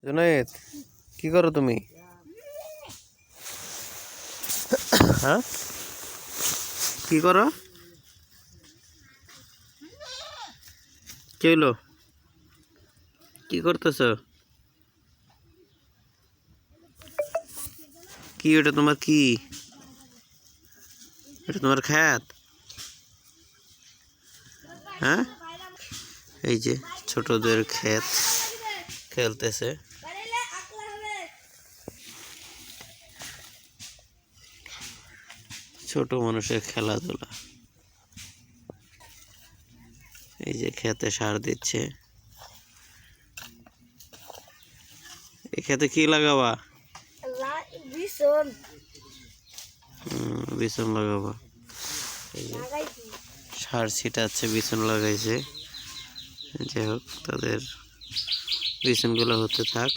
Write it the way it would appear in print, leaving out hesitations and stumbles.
জুনায়েদ, কি করো তুমি? হ্যাঁ, কি করো? কি হইলো? কি করতেছ? কি ওটা তোমার? কি এটা তোমার খেত? হ্যাঁ, এই যে ছোটদের ক্ষেত, খেলতেছে। ছোট মানুষের খেলাধুলা। এই যে খেতে সার দিচ্ছে। এই খেতে কি লাগাবা? বিছন লাগাবা। এই যে সার ছিটাচ্ছে, বিছন লাগাইছে। যাই হোক, তাদের বিছনগুলো হতে থাক।